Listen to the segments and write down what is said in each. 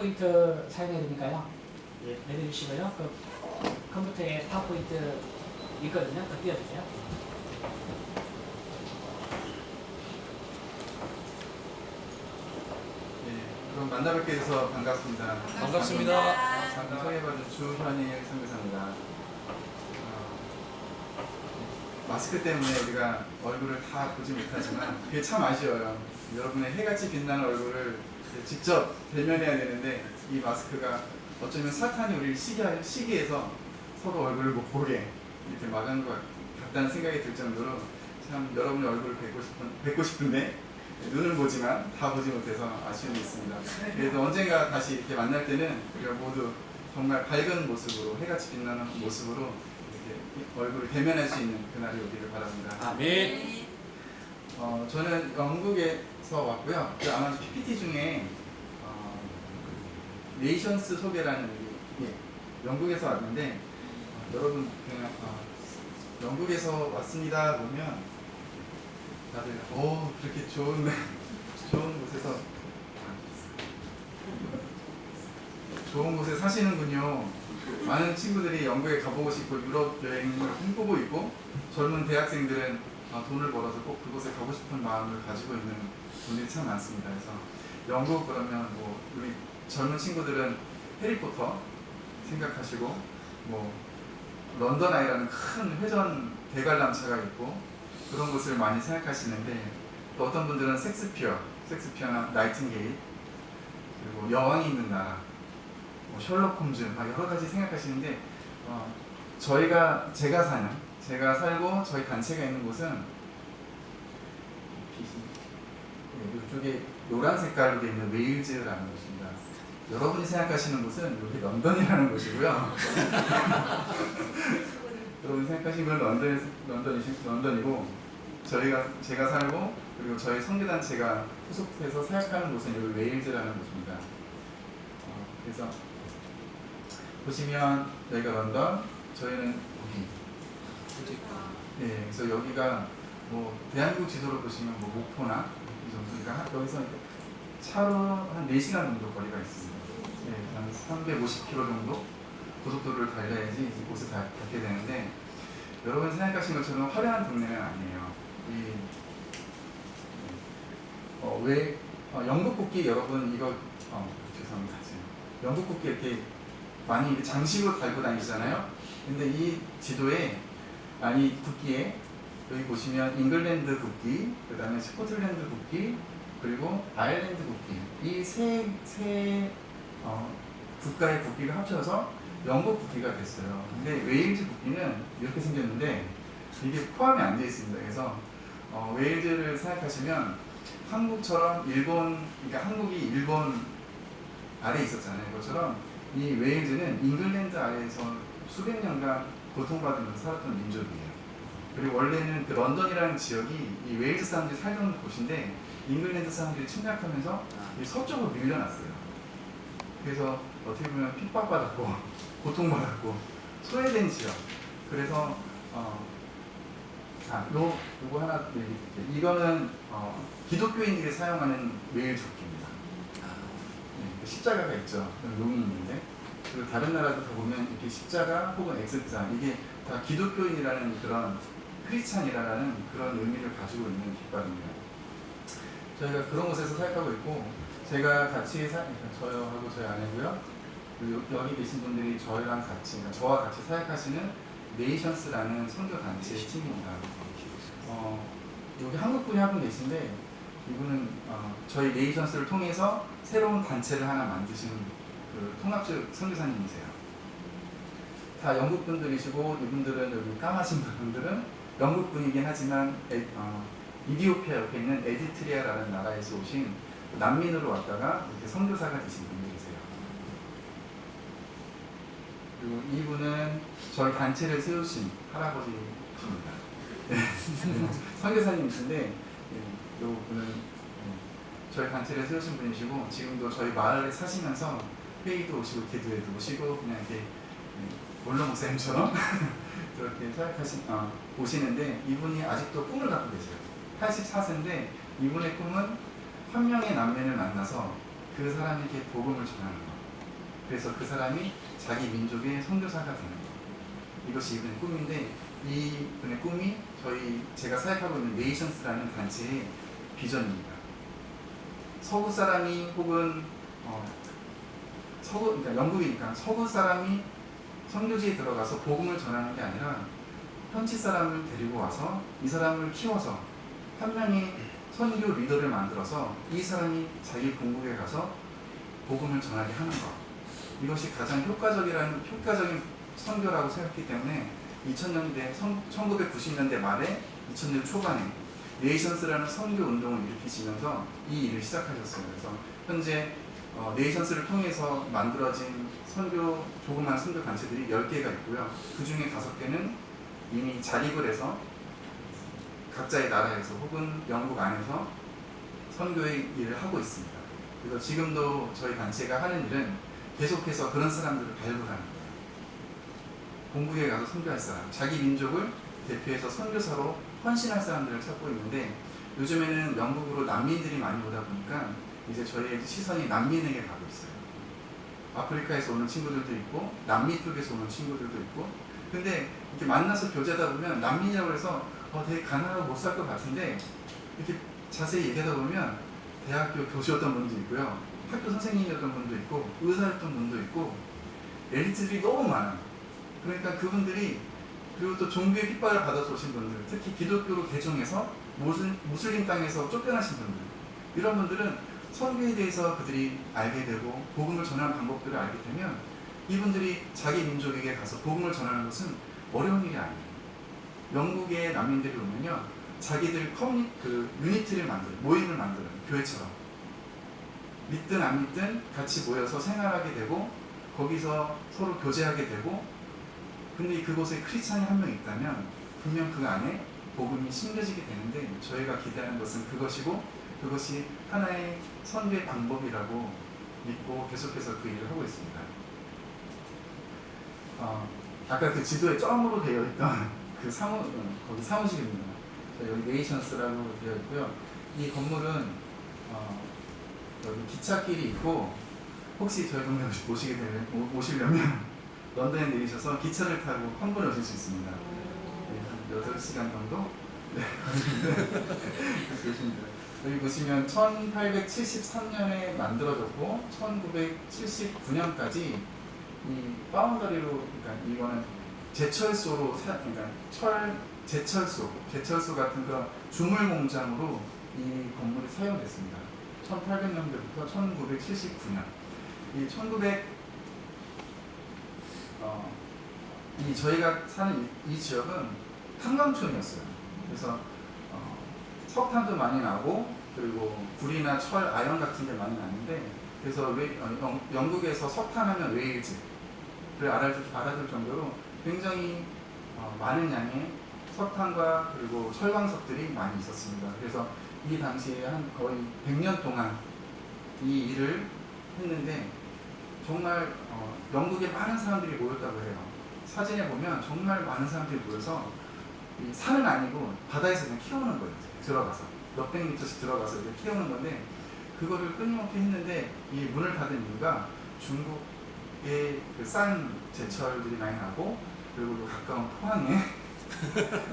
파워포인트 사용해야 되니까요. 예, 내려주시고요. 그 컴퓨터에 파워포인트 있거든요. 그 띄워주세요. 네, 그럼 만나뵙게 돼서 반갑습니다. 반갑습니다. 방금 소개해받은 주현희 선교사입니다. 마스크 때문에 우리가 얼굴을 다 보지 못하지만 그게 참 아쉬워요. 여러분의 해같이 빛나는 얼굴을 직접 대면해야 되는데 이 마스크가 어쩌면 사탄이 우리를 시기해 해서 서로 얼굴을 못 보게 이렇게 막은 것 같다는 생각이 들 정도로 참 여러분의 얼굴을 뵙고 싶은데 눈을 보지만 다 보지 못해서 아쉬움이 있습니다. 그래도 언젠가 다시 이렇게 만날 때는 우리가 모두 정말 밝은 모습으로 해같이 빛나는 모습으로 이렇게 얼굴을 대면할 수 있는 그날이 오기를 바랍니다. 아멘. 저는 영국에서 왔고요. 아마 PPT 중에 네이션스 소개라는 영국에서 왔는데 여러분 그냥 영국에서 왔습니다 보면 다들 그렇게 좋은 곳에서 좋은 곳에 사시는군요. 많은 친구들이 영국에 가보고 싶고 유럽 여행을 꿈꾸고 있고 젊은 대학생들은 돈을 벌어서 꼭 그곳에 가고 싶은 마음을 가지고 있는 분들이 참 많습니다. 그래서 영국 그러면 뭐 우리 젊은 친구들은 해리포터 생각하시고 뭐 런던 아이라는 큰 회전 대관람차가 있고 그런 곳을 많이 생각하시는데 또 어떤 분들은 섹스피어나 나이팅게일 그리고 여왕이 있는 나라 뭐 셜록 홈즈 여러 가지 생각하시는데 제가 살고 저희 단체가 있는 곳은 이쪽에 노란 색깔로 되어 있는 웨일즈라는 곳입니다. 여러분이 생각하시는 곳은 여기 런던이라는 곳이고요. 여러분이 생각하시는 건 런던이고 제가 살고 그리고 저희 선교단체가 후속해서 사역하는 곳은 여기 웨일즈라는 곳입니다. 그래서 보시면 여기가 런던, 저희는 여기. 네, 그래서 여기가 뭐 대한민국 지도로 보시면 뭐 목포나 이 정도니까 여기서 차로 한 4시간 정도 거리가 있습니다. 네, 한 350km 정도 고속도로를 달려야지 이곳에 닿게 되는데 여러분 생각하신 것처럼 화려한 동네는 아니에요. 영국 국기 여러분 이거 죄송합니다. 영국 국기 이렇게 많이 장식으로 달고 다니시잖아요. 근데 이 지도에 이 국기에 여기 보시면 잉글랜드 국기, 그 다음에 스코틀랜드 국기, 그리고 아일랜드 국기 이 세 국가의 국기가 합쳐서 영국 국기가 됐어요. 근데 웨일즈 국기는 이렇게 생겼는데 이게 포함이 안 되어 있습니다. 그래서 웨일즈를 생각하시면 한국처럼 그러니까 한국이 일본 아래에 있었잖아요. 그것처럼 이 웨일즈는 잉글랜드 아래에서 수백 년간 고통받으면서 살았던 민족이에요. 그리고 원래는 그 런던이라는 지역이 이 웨일즈 사람들이 살던 곳인데 잉글랜드 사람들이 침략하면서 서쪽으로 밀려났어요. 그래서 어떻게 보면 핍박받았고 고통받았고 소외된 지역. 그래서 요거 하나 얘기드릴게요. 이거는 기독교인들이 사용하는 웨일즈 국기입니다. 네, 십자가가 있죠. 용이 있는데 그리고 다른 나라도 다 보면 이렇게 십자가 혹은 X자 이게 다 기독교인이라는 그런 크리스찬이라는 그런 의미를 가지고 있는 깃발입니다. 저희가 그런 곳에서 사역하고 있고 제가 같이 저하고 저희 아내고요. 그리고 여기 계신 분들이 저와 같이 사역하시는 네이션스라는 선교 단체 팀입니다. 여기 한국 분이 한 분 계신데 이분은 저희 네이션스를 통해서 새로운 단체를 하나 만드신 그 통합적 선교사님이세요. 다 영국 분들이시고 이분들은 여기 까마신 분들은 영국 분이긴 하지만 이디오피아 옆에 있는 에리트리아라는 나라에서 오신 난민으로 왔다가 이렇게 선교사가 되신 분들이세요. 그리고 이분은 저희 단체를 세우신 할아버지십니다. 선교사님이신데 이분은 저희 단체를 세우신 분이시고 지금도 저희 마을에 사시면서 회의도 오시고 기도회도 오시고 그냥 이렇게 몰로 목사님처럼 그렇게 오시는데 이분이 아직도 꿈을 갖고 계세요. 84세인데 이분의 꿈은 한 명의 남매를 만나서 그 그 사람에게 복음을 전하는 것. 그래서 그 사람이 자기 민족의 선교사가 되는 것. 이것이 이분의 꿈인데, 이분의 꿈이 제가 사역하고 있는 네이션스라는 단체의 비전입니다. 서구 사람이 혹은 그러니까 영국이니까 서구 사람이 선교지에 들어가서 복음을 전하는 게 아니라 현지 사람을 데리고 와서 이 사람을 키워서 한 명의 선교 리더를 만들어서 이 사람이 자기 본국에 가서 복음을 전하게 하는 것. 이것이 가장 효과적인 선교라고 생각했기 때문에 1990년대 말에 2000년 초반에 네이션스라는 선교 운동을 일으키시면서 이 일을 시작하셨어요. 그래서 현재 네이션스를 통해서 만들어진 조그만 선교 단체들이 10개가 있고요. 그 중에 5개는 이미 자립을 해서 각자의 나라에서 혹은 영국 안에서 선교의 일을 하고 있습니다. 그래서 지금도 저희 단체가 하는 일은 계속해서 그런 사람들을 발굴하는 거예요. 본국에 가서 선교할 사람, 자기 민족을 대표해서 선교사로 헌신할 사람들을 찾고 있는데, 요즘에는 영국으로 난민들이 많이 오다 보니까 이제 저희의 시선이 난민에게 가고 있어요. 아프리카에서 오는 친구들도 있고 남미 쪽에서 오는 친구들도 있고. 근데 이렇게 만나서 교제하다 보면 난민이라고 해서 되게 가난하고 못 살 것 같은데, 이렇게 자세히 얘기하다 보면 대학교 교수였던 분도 있고요, 학교 선생님이었던 분도 있고, 의사였던 분도 있고, 엘리트들이 너무 많아요. 그러니까 그분들이, 그리고 또 종교의 핍박을 받아서 오신 분들, 특히 기독교로 개종해서 무슬림 땅에서 쫓겨나신 분들, 이런 분들은 선교에 대해서 그들이 알게 되고 복음을 전하는 방법들을 알게 되면 이분들이 자기 민족에게 가서 복음을 전하는 것은 어려운 일이 아니에요. 영국의 난민들이 오면요, 자기들 유니티를 모임을 만들어요. 교회처럼. 믿든 안 믿든 같이 모여서 생활하게 되고 거기서 서로 교제하게 되고, 근데 그곳에 크리스찬이 한 명 있다면 분명 그 안에 복음이 심겨지게 되는데, 저희가 기대하는 것은 그것이고 그것이 하나의 선교의 방법이라고 믿고 계속해서 그 일을 하고 있습니다. 아까 그 지도에 점으로 되어 있던 거기 사무실입니다. 여기 네이션스라고 되어 있고요. 이 건물은 여기 기찻길이 있고, 혹시 저희 동네 오시려면 런던에 내리셔서 기차를 타고 한 번에 오실 수 있습니다. 한 8시간 정도? 네, 여기 보시면 1873년에 만들어졌고 1979년까지 이 바운더리로, 그러니까 이거는 제철소 같은 그런 주물 공장으로 이 건물이 사용됐습니다. 1800년대부터 1979년. 저희가 사는 이 지역은 탄광촌이었어요. 그래서 석탄도 많이 나고, 그리고 구리나 철, 아연 같은 게 많이 나는데, 그래서 영국에서 석탄하면 웨일즈를 알아줄 정도로 굉장히 많은 양의 석탄과 그리고 철광석들이 많이 있었습니다. 그래서 이 당시에 한 거의 100년 동안 이 일을 했는데, 정말 영국에 많은 사람들이 모였다고 해요. 사진에 보면 정말 많은 사람들이 모여서, 이 산은 아니고 바다에서 그냥 키우는 거예요. 들어가서 몇백 미터씩 들어가서 이렇게 키우는 건데, 그거를 끊임없이 했는데 이 문을 닫은 이유가 중국의 그 싼 제철들이 많이 나고, 그리고 가까운 포항에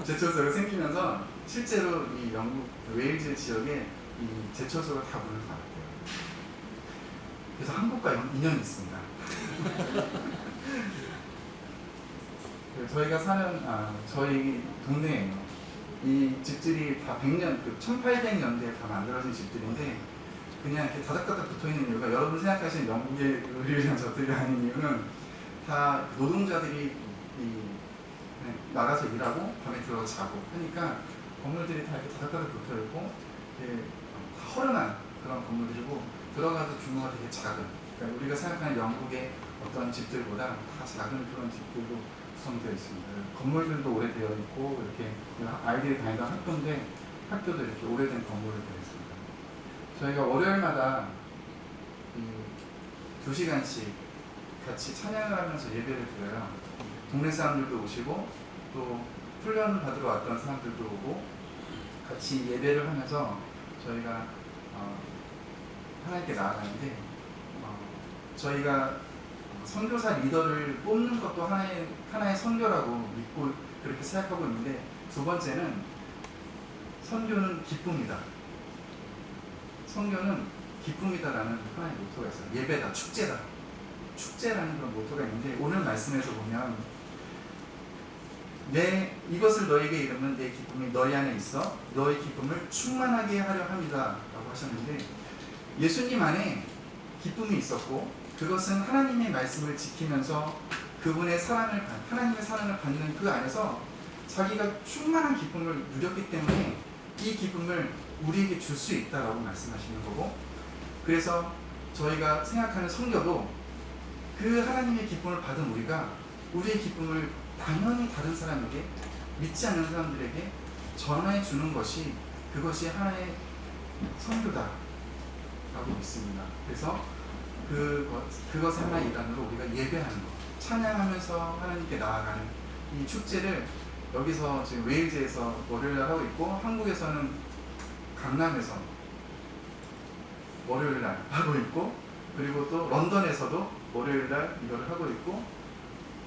제철소가 생기면서 실제로 이 영국 웨일즈 지역에 이 제철소가 다 문을 닫았대요. 그래서 한국과 인연이 있습니다. 저희가 사는 저희 동네에요, 이 집들이 다 1800년대에 다 만들어진 집들인데, 그냥 이렇게 다닥다닥 붙어있는 이유가, 여러분 생각하시는 영국의 의리랑 저들이 아닌 이유는, 다 노동자들이 나가서 일하고 밤에 들어가서 자고 하니까 건물들이 다 이렇게 다닥다닥 붙어있고, 다 허름한 그런 건물들이고, 들어가서 규모가 되게 작은, 그러니까 우리가 생각하는 영국의 어떤 집들보다 다 작은 그런 집들로 구성되어 있습니다. 건물들도 오래되어 있고, 이렇게 아이들이 다니던 학교인데 학교도 이렇게 오래된 건물로 되어 있습니다. 저희가 월요일마다 2시간씩 같이 찬양을 하면서 예배를 드려요. 동네 사람들도 오시고, 또 훈련을 받으러 왔던 사람들도 오고, 같이 예배를 하면서 저희가 하나님께 나아가는데, 저희가 선교사 리더를 뽑는 것도 하나의 선교라고 믿고 그렇게 생각하고 있는데, 두 번째는 선교는 기쁨이다. 선교는 기쁨이다라는 하나의 모토가 있어요. 예배다, 축제다. 축제라는 그런 모토가 있는데, 오늘 말씀에서 보면 이것을 너에게 이르면 내 기쁨이 너희 안에 있어 너희 기쁨을 충만하게 하려 합니다 라고 하셨는데, 예수님 안에 기쁨이 있었고, 그것은 하나님의 말씀을 지키면서 그분의 하나님의 사랑을 받는 그 안에서 자기가 충만한 기쁨을 누렸기 때문에 이 기쁨을 우리에게 줄 수 있다라고 말씀하시는 거고, 그래서 저희가 생각하는 성교도 그 하나님의 기쁨을 받은 우리가 우리의 기쁨을 당연히 다른 사람에게, 믿지 않는 사람들에게 전해 주는 것이, 그것이 하나의 선교다 라고 믿습니다. 그래서 그것의 하나의 일환으로 우리가 예배하는 것, 찬양하면서 하나님께 나아가는 이 축제를 여기서 지금 웨일즈에서 월요일날 하고 있고, 한국에서는 강남에서 월요일날 하고 있고, 그리고 또 런던에서도 월요일날 이거를 하고 있고,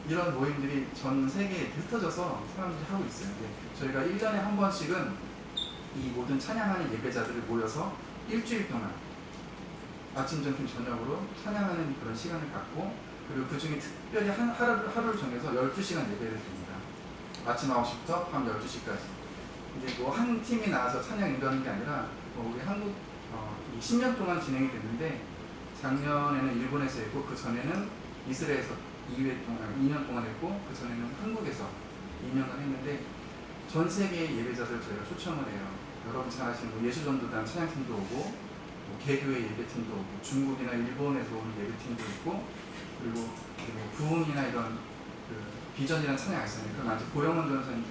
이런 모임들이 전 세계에 흩어져서 사람들이 하고 있어요. 저희가 1년에 한 번씩은 이 모든 찬양하는 예배자들을 모여서 일주일 동안 아침, 점심, 저녁으로 찬양하는 그런 시간을 갖고, 그리고 그 중에 특별히 하루를 정해서 12시간 예배를 드립니다. 아침 9시부터 밤 12시까지. 이제 뭐 한 팀이 나와서 찬양 인도하는 게 아니라, 우리 한국 10년 동안 진행이 됐는데, 작년에는 일본에서 했고, 그 전에는 이스라엘에서 2년 동안 했고, 그 전에는 한국에서 2년간 했는데, 전 세계의 예배자들을 저희가 초청을 해요. 여러분 잘 아시는 뭐 예수전도단 찬양팀도 오고, 개교의 예배팀도 오고, 중국이나 일본에서 오는 예배팀도 있고, 그리고 부흥이나 이런 비전이라는 찬양 아시잖아요. 그럼 아직 고영원 전사님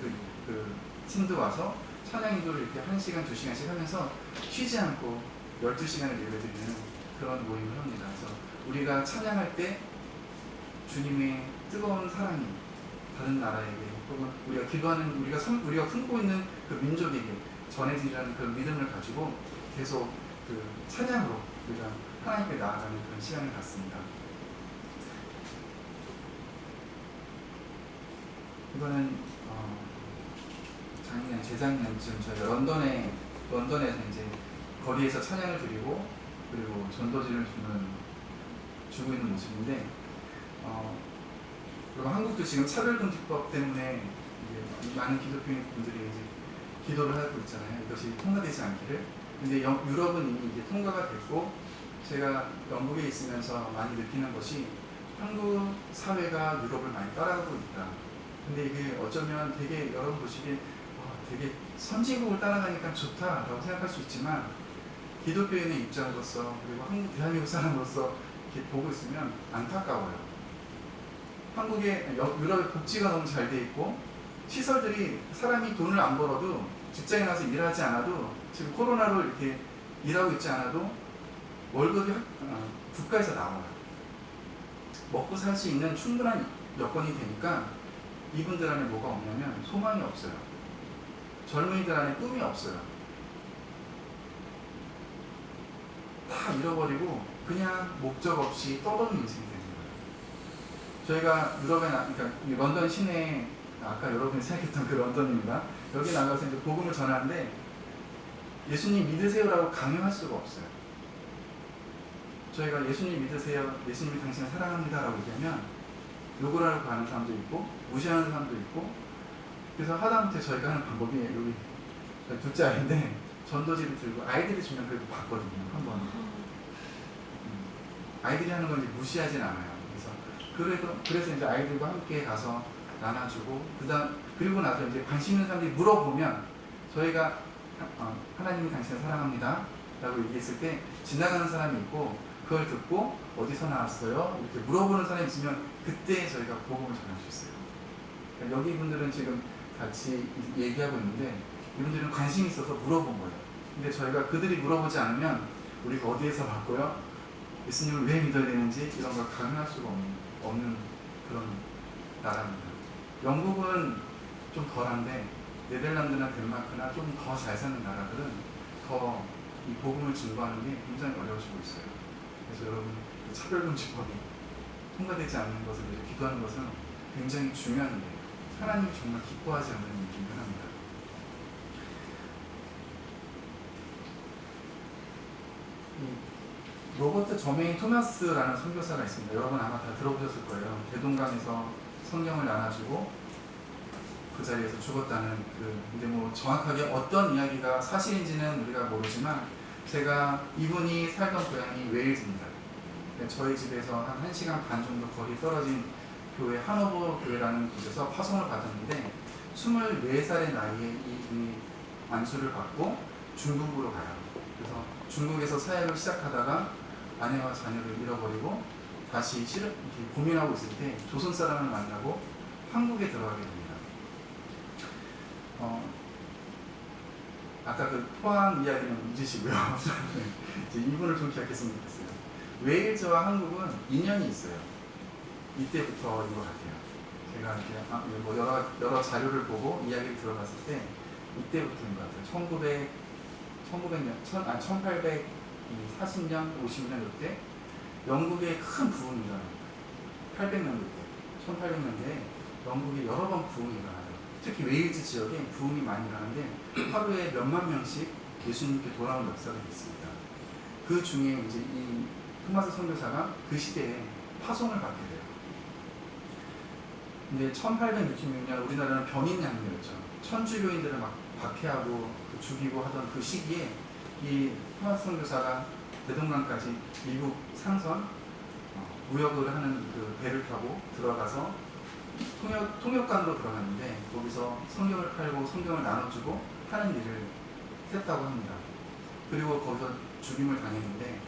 그 팀도 와서 찬양 인도를 이렇게 1시간, 2시간씩 하면서 쉬지 않고 12시간을 예배드리는 그런 모임을 합니다. 그래서 우리가 찬양할 때 주님의 뜨거운 사랑이 다른 나라에게, 혹은 우리가 기도하는, 우리가 품고 있는 그 민족에게 전해지라는 그런 믿음을 가지고 계속 그 찬양으로 우리가 하나님께 나아가는 그런 시간을 갖습니다. 이거는 재작년쯤 저희가 런던에서 이제 거리에서 찬양을 드리고, 그리고 전도지를 주고 있는 모습인데, 그리고 한국도 지금 차별금지법 때문에 이제 많은 기독교인 분들이 이제 기도를 하고 있잖아요. 이것이 통과되지 않기를. 근데 유럽은 이미 이제 통과가 됐고, 제가 영국에 있으면서 많이 느끼는 것이 한국 사회가 유럽을 많이 따라가고 있다. 근데 이게 어쩌면 되게 여러분 보시기에 되게 선진국을 따라가니까 좋다라고 생각할 수 있지만, 기독교인의 입장으로서, 그리고 대한민국 사람으로서 이렇게 보고 있으면 안타까워요. 유럽의 복지가 너무 잘 돼 있고, 시설들이 사람이 돈을 안 벌어도, 직장에 나서 일하지 않아도, 지금 코로나로 이렇게 일하고 있지 않아도 월급이 국가에서 나와요. 먹고 살 수 있는 충분한 여건이 되니까 이분들 안에 뭐가 없냐면 소망이 없어요. 젊은이들 안에 꿈이 없어요. 다 잃어버리고 그냥 목적 없이 떠도는 인생이 되는 거예요. 저희가 그러니까 런던 시내에, 아까 여러분이 생각했던 그 런던입니다. 여기 나가서 이제 복음을 전하는데, 예수님 믿으세요라고 강요할 수가 없어요. 저희가 예수님 믿으세요, 예수님이 당신을 사랑합니다라고 얘기하면 욕을 하고 가는 사람도 있고, 무시하는 사람도 있고, 그래서 하다못해 저희가 하는 방법이, 여기 둘째 아이인데 전도지를 들고 아이들이 주면 그래도 봤거든요, 한 번. 아이들이 하는 건 이제 무시하진 않아요. 그래서 이제 아이들과 함께 가서 나눠주고, 그리고 나서 이제 관심 있는 사람들이 물어보면, 저희가 하나님이 당신을 사랑합니다 라고 얘기했을 때 지나가는 사람이 있고, 그걸 듣고 어디서 나왔어요? 이렇게 물어보는 사람이 있으면 그때 저희가 복음을 전할 수 있어요. 그러니까 여기 분들은 지금 같이 얘기하고 있는데, 이분들은 관심이 있어서 물어본 거예요. 근데 저희가 그들이 물어보지 않으면 우리가 어디에서 봤고요, 예수님을 왜 믿어야 되는지 이런 걸 강요할 수가 없는 그런 나라입니다. 영국은 좀 덜한데, 네덜란드나 덴마크나 좀 더 잘 사는 나라들은 더 이 복음을 증거하는 게 굉장히 어려워지고 있어요. 그래서 여러분 그 차별금지법이 통과되지 않는 것을 위해서 기도하는 것은 굉장히 중요한 일이에요. 하나님이 정말 기뻐하지 않는 일이긴 합니다. 로버트 저메인 토마스라는 선교사가 있습니다. 여러분 아마 다 들어보셨을 거예요. 대동강에서 성경을 나눠주고 그 자리에서 죽었다는 근데 뭐 정확하게 어떤 이야기가 사실인지는 우리가 모르지만 제가 이분이 살던 고향이 웨일즈입니다. 저희 집에서 한 1시간 반 정도 거리 떨어진 교회 하노버 교회라는 곳에서 파송을 받았는데 24살의 나이에 이분이 안수를 받고 중국으로 가요. 그래서 중국에서 사역을 시작하다가 아내와 자녀를 잃어버리고 다시 고민하고 있을 때 조선 사람을 만나고 한국에 들어가게 됩니다. 아까 그 포항 이야기는 잊으시고요. 이제 이분을 좀 기억했으면 좋겠어요. 웨일즈와 한국은 인연이 있어요. 이때부터인 것 같아요. 제가 이렇게 뭐 여러 자료를 보고 이야기를 들어봤을 때 이때부터인 것 같아요. 1840년, 50년 이때 영국의 큰 부흥이 일어납니다. 800년대 때, 1800년대에 영국이 여러 번 부흥이 일어나요. 특히 웨일즈 지역에 부흥이 많이 일어나는데 하루에 몇만 명씩 예수님께 돌아오는 역사가 있습니다. 그 중에 이제 이 토마스 선교사가 그 시대에 파송을 받게 돼요. 근데 1866년 우리나라는 병인양요였죠. 천주교인들을 막 박해하고 죽이고 하던 그 시기에 이 토마스 선교사가 대동강까지 미국 상선 무역을 하는 그 배를 타고 들어가서 통역관으로 들어갔는데 거기서 성경을 팔고 성경을 나눠주고 하는 일을 했다고 합니다. 그리고 거기서 죽임을 당했는데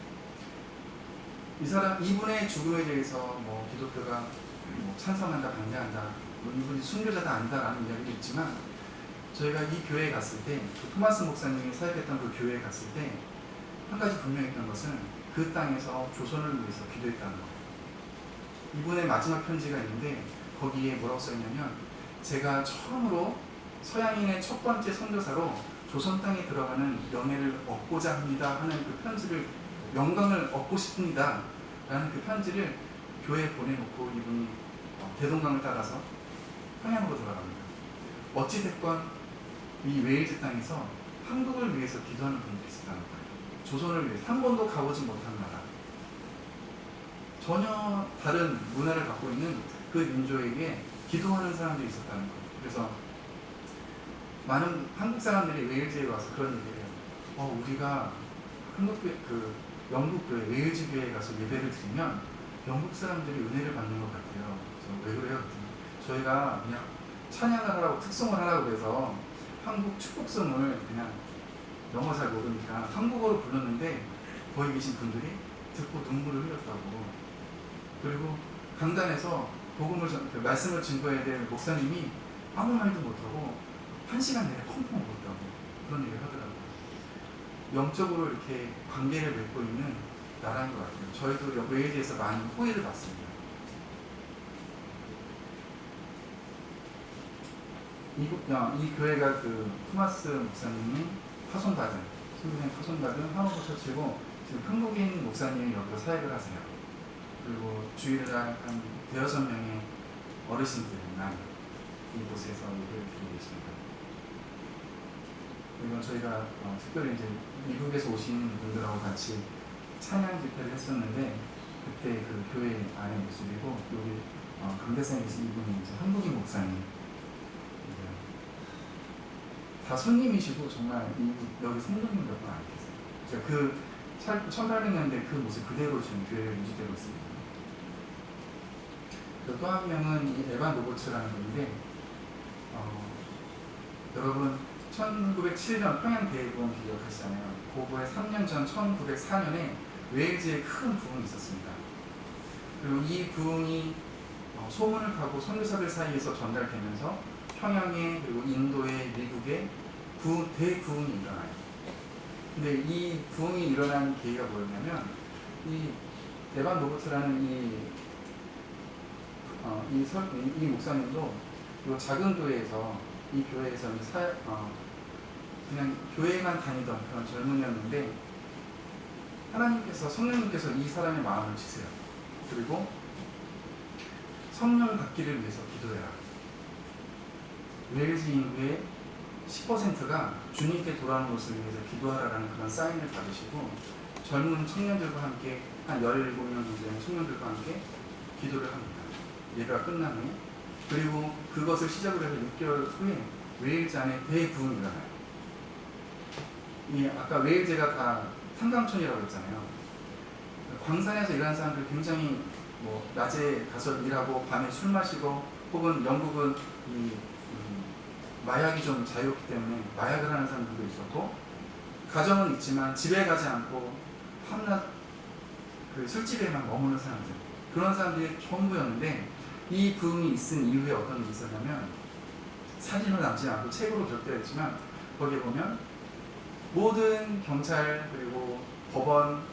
이분의 죽음에 대해서 뭐 기독교가 뭐 찬성한다, 반대한다, 뭐 이분이 순교자다 아니다라는 이야기도 있지만 저희가 이 교회에 갔을 때, 그 토마스 목사님이 사역했던 그 교회에 갔을 때 한 가지 분명했던 것은 그 땅에서 조선을 위해서 기도했다는 거예요. 이분의 마지막 편지가 있는데 거기에 뭐라고 써있냐면 제가 처음으로 서양인의 첫 번째 선교사로 조선 땅에 들어가는 명예를 얻고자 합니다 하는 그 편지를, 영광을 얻고 싶습니다 라는 그 편지를 교회에 보내놓고 이분이 대동강을 따라서 평양으로 돌아갑니다. 어찌됐건 이 웨일즈 땅에서 한국을 위해서 기도하는 분들이 있었다는 거예요. 조선을 위해서 한 번도 가보지 못한 나라, 전혀 다른 문화를 갖고 있는 그 민족에게 기도하는 사람들이 있었다는 거예요. 그래서 많은 한국 사람들이 웨일즈에 와서 그런 얘기를 해요. 우리가 영국 교회, 웨일즈 교회에 가서 예배를 드리면 영국 사람들이 은혜를 받는 것 같아요. 그래서 왜 그래요? 저희가 그냥 찬양을 하라고, 특송을 하라고 해서 한국 축복성을 그냥 영어 잘 모르니까 한국어로 불렀는데 거기 계신 분들이 듣고 눈물을 흘렸다고. 그리고 강단에서 말씀을 증거해야 될 목사님이 아무 말도 못하고 1시간 내내 펑펑 울었다고 그런 얘기를 하더라고요. 영적으로 이렇게 관계를 맺고 있는 나라인 것 같아요. 저희도 웨일즈에서 많은 호의를 받습니다. 이 교회가 그 토마스 목사님이 선교사님 파송받은 하노버 처치고 지금 한국인 목사님이 여기서 사역을 하세요. 그리고 주일날 한 6명의 어르신들만 이곳에서 예배를 드리고 계십니다. 그리고 저희가 특별히 이제 미국에서 오신 분들하고 같이 찬양 집회를 했었는데 그때 그 교회 안의 모습이고 여기 강대상에 계신 이분이 이제 한국인 목사님, 다 손님이시고 정말 여기 성도님 몇 분 안 계세요. 제가 그 1800년대 그 모습 그대로 지금 교회가 유지되고 있습니다. 또 한 명은 이 에반 로버츠라는 분인데 여러분 1907년 평양 대부흥 기억하시잖아요. 그거의 3년 전 1904년에 웨일즈에 큰 부흥이 있었습니다. 그리고 이 부흥이 소문을 타고 선교사들 사이에서 전달되면서 평양에, 그리고 인도에, 미국에 대부흥이 일어나요. 근데 이 부흥이 일어난 계기가 뭐였냐면 이 에반 로버츠라는 이 목사님도 이 작은 교회에서, 이 교회에서 그냥 교회만 다니던 그런 젊은이였는데 하나님께서 성령님께서 이 사람의 마음을 치세요. 그리고 성령 받기를 위해서 기도해라. 웨일즈 인구의 10%가 주님께 돌아오는 것을 위해서 기도하라라는 그런 사인을 받으시고 젊은 청년들과 함께 한 17명 정도 되는 청년들과 함께 기도를 합니다. 예배가 끝난 후에. 그리고 그것을 시작으로 해서 6개월 후에 웨일즈 안에 대부흥이 일어나요. 이 아까 웨일즈가 다 탄광촌이라고 했잖아요. 광산에서 일하는 사람들 굉장히 뭐 낮에 가서 일하고 밤에 술 마시고 혹은 영국은 이 마약이 좀 자유롭기 때문에 마약을 하는 사람들도 있었고 가정은 있지만 집에 가지 않고 밤낮 그 술집에만 머무는 사람들 그런 사람들이 전부였는데 이 부흥이 있은 이후에 어떤 일이 있었냐면 사진으로 남지 않고 책으로 기록되어 있지만 거기에 보면 모든 경찰 그리고 법원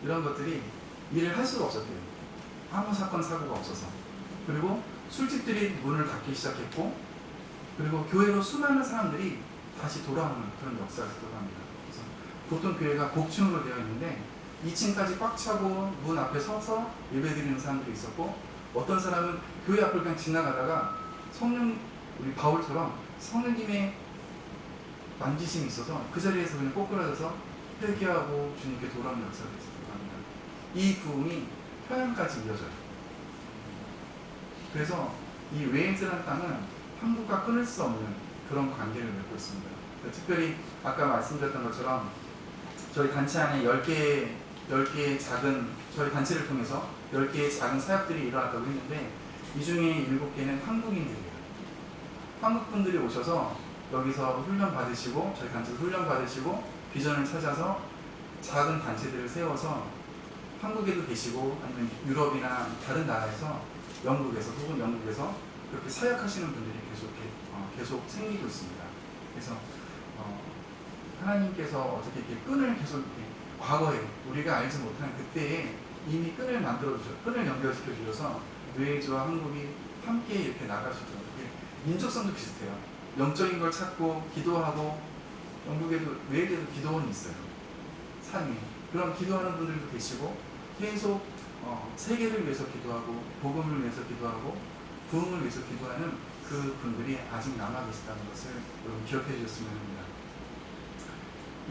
이런 것들이 일을 할 수가 없었대요. 아무 사건 사고가 없어서. 그리고 술집들이 문을 닫기 시작했고 그리고 교회로 수많은 사람들이 다시 돌아오는 그런 역사가 있었다고 합니다. 그래서 보통 교회가 복층으로 되어 있는데 2층까지 꽉 차고 문 앞에 서서 예배드리는 사람들이 있었고 어떤 사람은 교회 앞을 그냥 지나가다가 우리 바울처럼 성령님의 만지심이 있어서 그 자리에서 그냥 꼬꾸라져서 회개하고 주님께 돌아오는 역사가 있었다고 합니다. 이 부흥이 평양까지 이어져요. 그래서 이 웨일즈라는 땅은 한국과 끊을 수 없는 그런 관계를 맺고 있습니다. 특별히 아까 말씀드렸던 것처럼 저희 단체 안에 10개의 작은 저희 단체를 통해서 10개의 작은 사역들이 일어났다고 했는데 이 중에 7개는 한국인들이에요. 한국 분들이 오셔서 여기서 훈련 받으시고 저희 단체에서 훈련 받으시고 비전을 찾아서 작은 단체들을 세워서 한국에도 계시고 아니면 유럽이나 다른 나라에서 영국에서 그렇게 사역하시는 분들이 계속 생기고 있습니다. 그래서 하나님께서 어떻게 이렇게 끈을 계속 이렇게 과거에 우리가 알지 못한 그때에 이미 끈을 연결시켜 주셔서 웨일즈와 한국이 함께 이렇게 나갈 수 있도록 민족성도 비슷해요. 영적인 걸 찾고 기도하고 영국에도 웨일즈에도 기도원이 있어요. 산에 그런 기도하는 분들도 계시고 계속 세계를 위해서 기도하고 복음을 위해서 기도하고 부흥을 위해서 기도하는 그 분들이 아직 남아 계시다는 것을 여러분 기억해 주셨으면 합니다.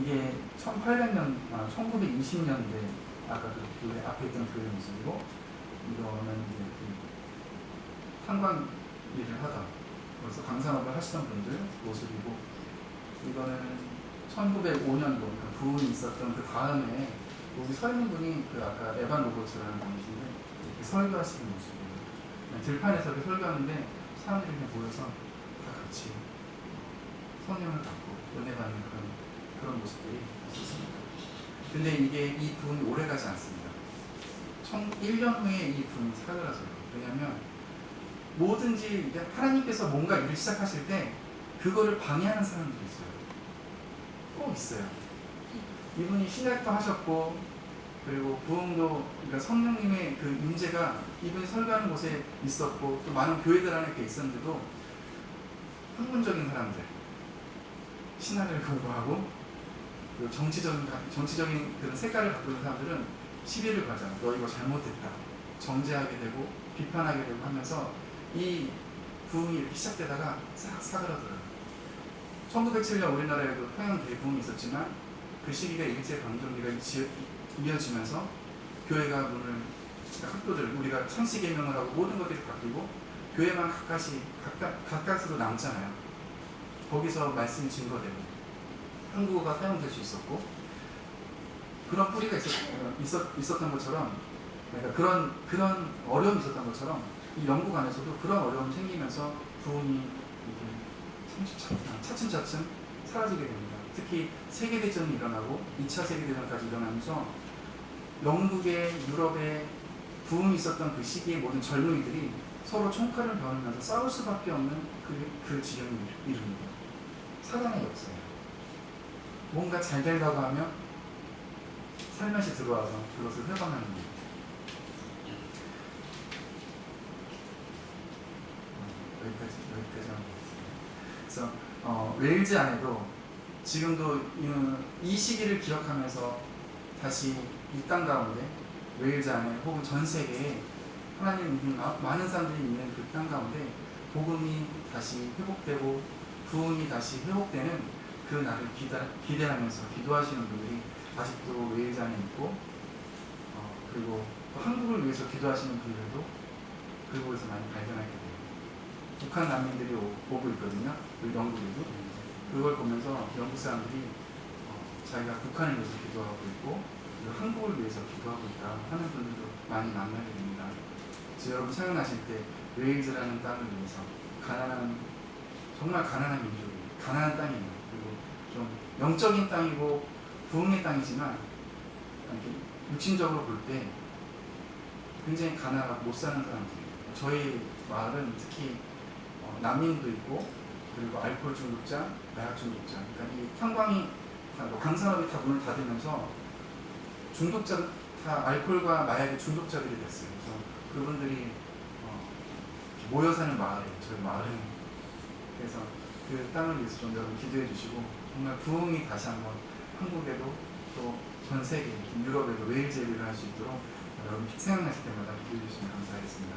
이게 1920년대 아까 그 교회 앞에 있던 교회 모습이고 이거는 이제 그 탄광 일을 하던 그래서 강산업을 하시던 분들 모습이고 이거는 1905년도 그러니까 부흥이 있었던 그 다음에 여기 서 있는 분이 그 아까 에반 로버츠라는 분이신데 이렇게 설교하시는 모습이에요. 들판에서 이렇게 설교하는데 사람들이 그냥 모여서 다 같이 성령을 받고 은혜 받는 그런 모습들이 있었습니다. 근데 이 부흥이 오래가지 않습니다. 1년 후에 이 부흥이 사그라져요. 왜냐하면 뭐든지 하나님께서 뭔가 일을 시작하실 때 그거를 방해하는 사람들이 있어요. 꼭 있어요. 이분이 신학도 하셨고 그리고 부흥도 그러니까 성령님의 그 임재가 이분이 설교하는 곳에 있었고 또 많은 교회들 안에 있었는데도 학문적인 사람들 신학을 공부하고 그리고 정치적인 그런 색깔을 갖고 있는 사람들은 시비를 가잖아요. 너 이거 잘못했다. 정죄하게 되고 비판하게 되고 하면서 이 부흥이 이렇게 시작되다가 싹 사그라들어요. 1907년 우리나라에도 평양 대부흥이 있었지만 그 시기가 일제강점기가 이어지면서 교회가 문을 학교들 우리가 천시개명을 하고 모든 것들이 바뀌고 교회만 가까스로 남잖아요. 거기서 말씀이 증거되고 한국어가 사용될 수 있었고 그런 뿌리가 있었던 것처럼 그러니까 그런 어려움이 있었던 것처럼 이 영국 안에서도 그런 어려움이 생기면서 부흥이 차츰차츰 사라지게 됩니다. 특히 세계대전이 일어나고 2차 세계대전까지 일어나면서 영국에 유럽에 부흥이 있었던 그 시기에 모든 젊은이들이 서로 총칼을 겨누면서 싸울 수밖에 없는 그 지경이 이릅니다. 사단의 역사예요. 뭔가 잘 되려고 하면 살며시 들어와서 그것을 회방하는 거예요. 여기까지 하는 거겠습니다. 그래서 웨일즈 안에도 지금도 이 시기를 기억하면서 다시 이 땅 가운데 웨일즈 안에 혹은 전 세계에 하나님 믿는 많은 사람들이 있는 그 땅 가운데 복음이 다시 회복되고 부흥이 다시 회복되는 그 날을 기대하면서 기도하시는 분들이 아직도 웨일즈 안에 있고 그리고 또 한국을 위해서 기도하시는 분들도 그곳에서 많이 발견하게 돼요. 북한 난민들이 오고 있거든요. 그 영국에도. 그걸 보면서 영국 사람들이 자기가 북한을 위해서 기도하고 있고 그리고 한국을 위해서 기도하고 있다 하는 분들도 많이 만나게 됩니다. 그래서 여러분 생각나실 때 웨일즈라는 땅을 위해서 정말 가난한 민족이 가난한 땅이에요. 그리고 좀 영적인 땅이고 부흥의 땅이지만 이렇게 육신적으로 볼 때 굉장히 가난하고 못 사는 사람들이에요. 저희 마을은 특히 난민도 있고 그리고 알코올 중독자, 마약 중독자, 그러니까 이 탄광이 광산업이 다 문을 닫으면서 중독자 다 알코올과 마약의 중독자들이 됐어요. 그래서 그분들이 모여 사는 마을이에요. 저희 마을은. 그래서 그 땅을 위해서 좀 여러분 기도해 주시고 정말 부흥이 다시 한번 한국에도 또 전 세계, 유럽에도 웨일즈에 일어날 수 있도록 여러분 생각나실 때마다 기도해 주시면 감사하겠습니다.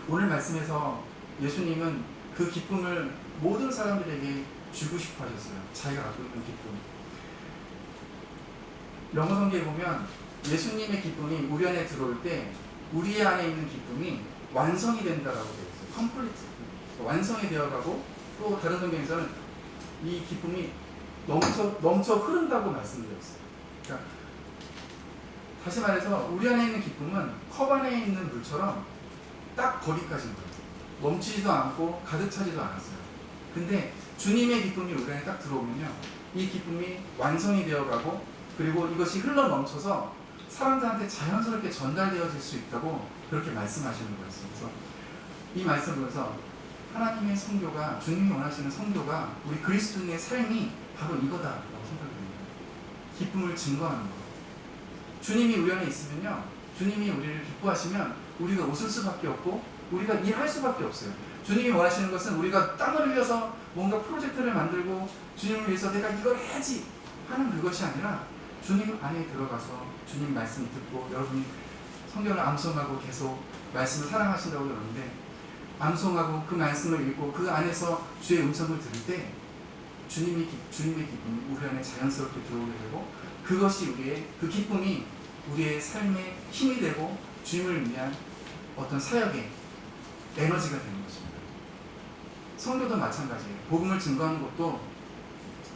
오늘 말씀에서 예수님은 그 기쁨을 모든 사람들에게 주고 싶어 하셨어요. 자기가 갖고 있는 기쁨. 영어 성경에 보면 예수님의 기쁨이 우리 안에 들어올 때 우리 안에 있는 기쁨이 완성이 된다라고 되어 있어요. 컴플리트. 완성이 되어가고 또 다른 성경에서는 이 기쁨이 넘쳐 흐른다고 말씀드렸어요. 그러니까 다시 말해서 우리 안에 있는 기쁨은 컵 안에 있는 물처럼 딱 거기까지인 거예요. 넘치지도 않고 가득 차지도 않았어요. 근데 주님의 기쁨이 우리 안에 딱 들어오면요, 이 기쁨이 완성이 되어가고 그리고 이것이 흘러 넘쳐서 사람들한테 자연스럽게 전달되어질 수 있다고 그렇게 말씀하시는 거였어요. 그래서 이 말씀을 보면서 하나님의 성교가, 주님이 원하시는 성교가 우리 그리스도인의 삶이 바로 이거다라고 생각합니다. 기쁨을 증거하는 거. 주님이 우리 안에 있으면요, 주님이 우리를 기뻐하시면 우리가 웃을 수밖에 없고 우리가 일할 수밖에 없어요. 주님이 원하시는 것은 우리가 땀을 흘려서 뭔가 프로젝트를 만들고 주님을 위해서 내가 이걸 해야지 하는 그것이 아니라 주님 안에 들어가서 주님 말씀 듣고, 여러분이 성경을 암송하고 계속 말씀을 사랑하신다고 그러는데 암송하고 그 말씀을 읽고 그 안에서 주의 음성을 들을 때 주님의 기쁨이 우리 안에 자연스럽게 들어오게 되고, 그것이 그 기쁨이 우리의 삶에 힘이 되고 주님을 위한 어떤 사역의 에너지가 되는 것입니다. 성도도 마찬가지예요. 복음을 증거하는 것도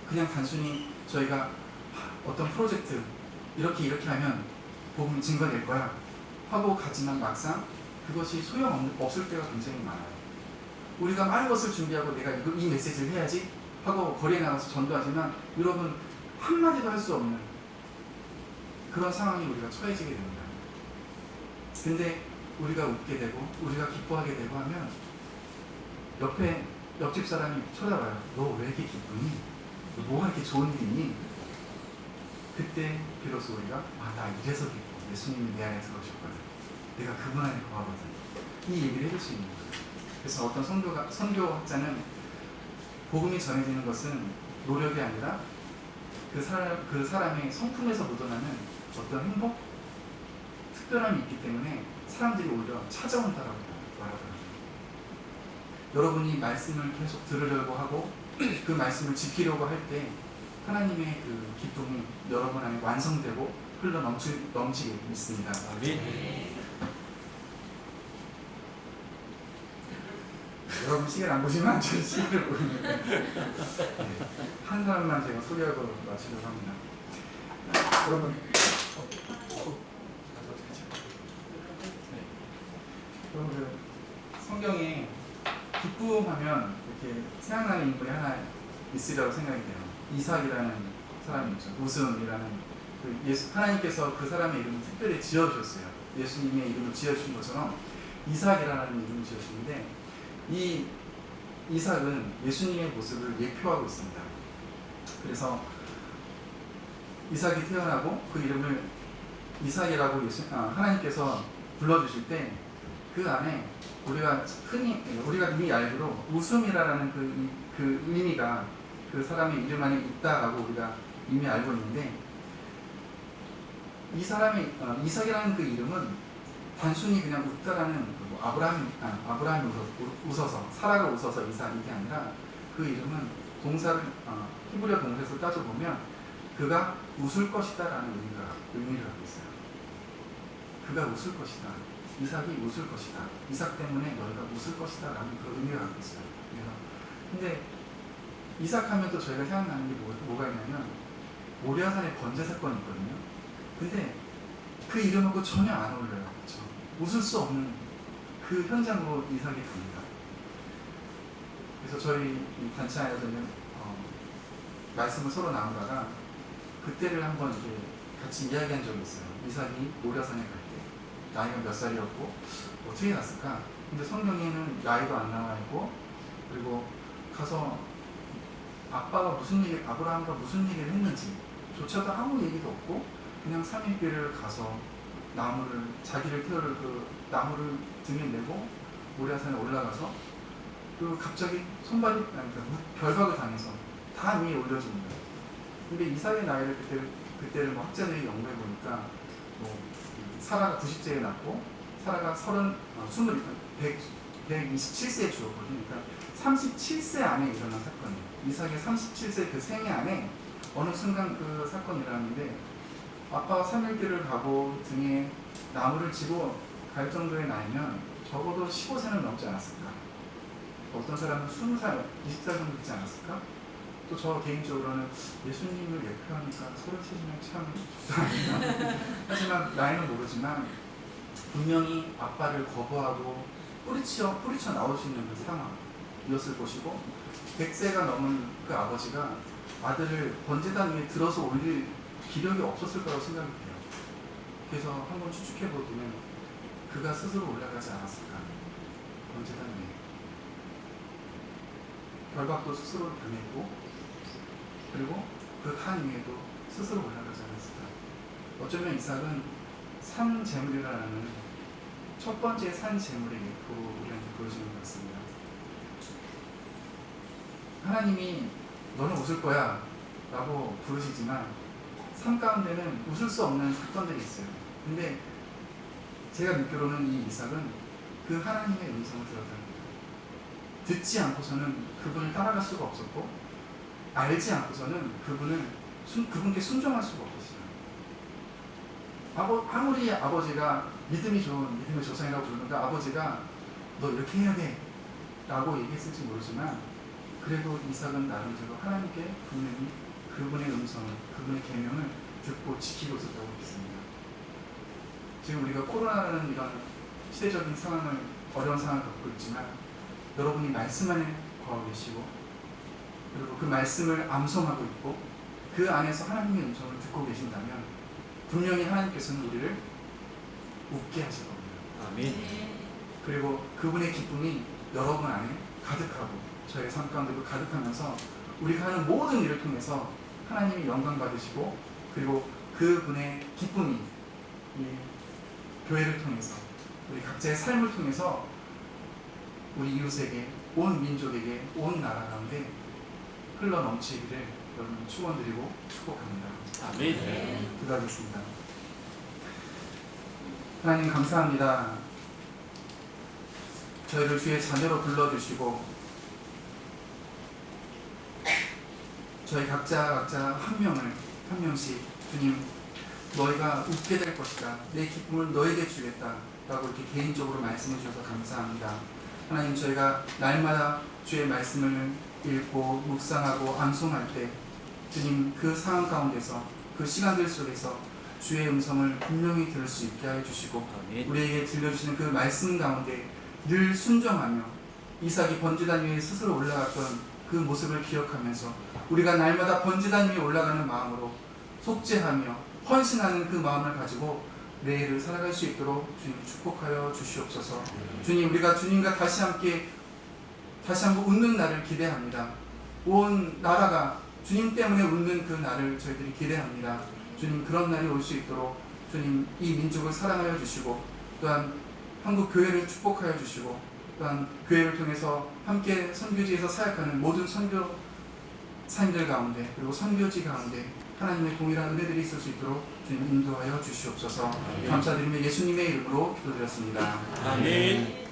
그냥 단순히 저희가 어떤 프로젝트 이렇게 하면 복음이 증거될 거야 하고 가지만 막상 그것이 소용없을 때가 굉장히 많아요. 우리가 많은 것을 준비하고 내가 이 메시지를 해야지 하고 거리에 나가서 전도하지만 여러분 한마디도 할 수 없는 그런 상황이 우리가 처해지게 됩니다. 근데 우리가 웃게 되고 우리가 기뻐하게 되고 하면 옆집 사람이 쳐다봐요. 너 왜 이렇게 기쁘니? 너 뭐가 이렇게 좋은 일 있니? 그때 비로소 우리가 나 이래서 기뻐. 예수님이 내 안에 들어오셨거든. 내가 그분 안에 거하거든. 이 얘기를 해줄 수 있는 거예요. 그래서 어떤 선교학자는 복음이 전해지는 것은 노력이 아니라 그 사람의 성품에서 묻어나는 어떤 행복, 특별함이 있기 때문에 사람들이 오히려 찾아온다라고 말하더라고요. 여러분이 말씀을 계속 들으려고 하고 그 말씀을 지키려고 할 때 하나님의 그 기쁨이 여러분 안에 완성되고 흘러 넘치게 있습니다. 아멘. 여러분 시계를 안 보시면 저는 시계를 보고 있는데 한 사람만 제가 소개하고 마치려고 합니다. 여러분 여러분 성경에 기쁨하면 이렇게 생각나는 인물이 하나 있으리라고 생각이 돼요. 이삭이라는 사람이 있죠. 웃음이라는 하나님께서 그 사람의 이름을 특별히 지어주셨어요. 예수님의 이름을 지어주신 것처럼 이삭이라는 이름을 지어주셨는데 이 이삭은 예수님의 모습을 예표하고 있습니다. 그래서 이삭이 태어나고 그 이름을 이삭이라고 하나님께서 불러주실 때 그 안에 우리가 이미 알기로 웃음이라는 그 의미가 그 사람의 이름 안에 있다라고 우리가 이미 알고 있는데 이 사람의 이삭이라는 그 이름은 단순히 그냥 웃다라는 아브라함이 웃어서 사라가 웃어서 이삭 이게 아니라 그 이름은 동사를 히브리어 동사에서 따져보면 그가 웃을 것이다라는 의미를 갖고 있어요. 그가 웃을 것이다. 이삭이 웃을 것이다. 이삭 때문에 너희가 웃을 것이다라는 그 의미를 갖고 있어요. 그래서 근데 이삭하면 또 저희가 생각나는 게 뭐가 있냐면 모리아산의 번제 사건이 있거든요. 근데 그 이름하고 전혀 안 어울려요. 그렇죠? 웃을 수 없는 그 현장으로 이삭이 갑니다. 그래서 저희 단체 안에서는 말씀을 서로 나누다가 그때를 한번 이렇게 같이 이야기한 적이 있어요. 이삭이 모리아산에 갈 때 나이가 몇 살이었고 어떻게 갔을까? 근데 성경에는 나이도 안 나와 있고 그리고 가서 아브라함과 무슨 얘기를 했는지 조차도 아무 얘기도 없고 그냥 3일길을 가서 자기를 태울 그 나무를 등에 메고 모리아산에 올라가서 그리고 갑자기 결박을 당해서 다 위에 올려줍니다. 근데 이삭의 나이를 그때를 뭐 학자들이 연구해 보니까 사라가 90세에 낳고 사라가 127세에 죽었거든요. 그러니까 37세 안에 일어난 사건이에요. 이삭의 37세 그 생애 안에 어느 순간 그 사건이 일어났는데 아빠가 3일길을 가고 등에 나무를 지고 갈 정도의 나이면 적어도 15세는 넘지 않았을까? 어떤 사람은 20살, 20살 정도 되지 않았을까? 또 저 개인적으로는 예수님을 예표하니까 37이면 참 좋다 아닌가? 하지만 나이는 모르지만 분명히 아빠를 거부하고 뿌리쳐 나올 수 있는 그 상황이었을 것이고 100세가 넘은 그 아버지가 아들을 번제단 위에 들어서 올릴 기력이 없었을 거라고 생각이 돼요. 그래서 한번 추측해 보면 그가 스스로 올라가지 않았을까? 번제단 위에 결박도 스스로 당했고 그리고 그 간 위에도 스스로 올라가지 않았을까? 어쩌면 이삭은 산 제물이라는 첫 번째 산 제물의 예포로 우리한테 보여주는 것 같습니다. 하나님이 너는 웃을 거야 라고 부르시지만 삶 가운데는 웃을 수 없는 사건들이 있어요. 근데 제가 듣기로는 이 이삭은 그 하나님의 음성을 들었답니다. 듣지 않고서는 그분을 따라갈 수가 없었고 알지 않고서는 그분께 순종할 수가 없었어요. 아무리 아버지가 믿음이 좋은 믿음의 조상이라고 부르는데 아버지가 너 이렇게 해야 돼 라고 얘기했을지 모르지만 그래도 이삭은 나름대로 하나님께 분명히 그분의 음성을 그분의 계명을 듣고 지키고 있었다고 믿습니다. 지금 우리가 코로나라는 이런 시대적인 상황을 어려운 상황을 겪고 있지만 여러분이 말씀 안에 거하고 계시고 그리고 그 말씀을 암송하고 있고 그 안에서 하나님의 음성을 듣고 계신다면 분명히 하나님께서는 우리를 웃게 하실 겁니다. 아멘. 그리고 그분의 기쁨이 여러분 안에 가득하고 저의 삶 가운데도 가득하면서 우리가 하는 모든 일을 통해서 하나님이 영광 받으시고 그리고 그분의 기쁨이 이 교회를 통해서 우리 각자의 삶을 통해서 우리 이웃에게 온 민족에게 온 나라 가운데 흘러 넘치기를 여러분 축원드리고 축복합니다. 아멘. 기도하겠습니다. 하나님 감사합니다. 저희를 주의 자녀로 불러주시고 저희 각자 한 명씩 주님 너희가 웃게 될 것이다. 내 기쁨을 너에게 주겠다. 라고 이렇게 개인적으로 말씀해 주셔서 감사합니다. 하나님 저희가 날마다 주의 말씀을 읽고 묵상하고 암송할 때 주님 그 상황 가운데서 그 시간들 속에서 주의 음성을 분명히 들을 수 있게 하여 주시고 우리에게 들려주시는 그 말씀 가운데 늘 순종하며 이삭이 번제단 위에 스스로 올라갔던 그 모습을 기억하면서 우리가 날마다 번제단 위에 올라가는 마음으로 속죄하며 헌신하는 그 마음을 가지고 내일을 살아갈 수 있도록 주님 축복하여 주시옵소서. 주님 우리가 주님과 다시 한번 웃는 날을 기대합니다. 온 나라가 주님 때문에 웃는 그 날을 저희들이 기대합니다. 주님 그런 날이 올 수 있도록 주님 이 민족을 사랑하여 주시고 또한 한국 교회를 축복하여 주시고 또한 교회를 통해서 함께 선교지에서 사역하는 모든 선교사님들 가운데 그리고 선교지 가운데 하나님의 동일한 은혜들이 있을 수 있도록 주님 인도하여 주시옵소서. 감사드리며 예수님의 이름으로 기도드렸습니다. 아멘.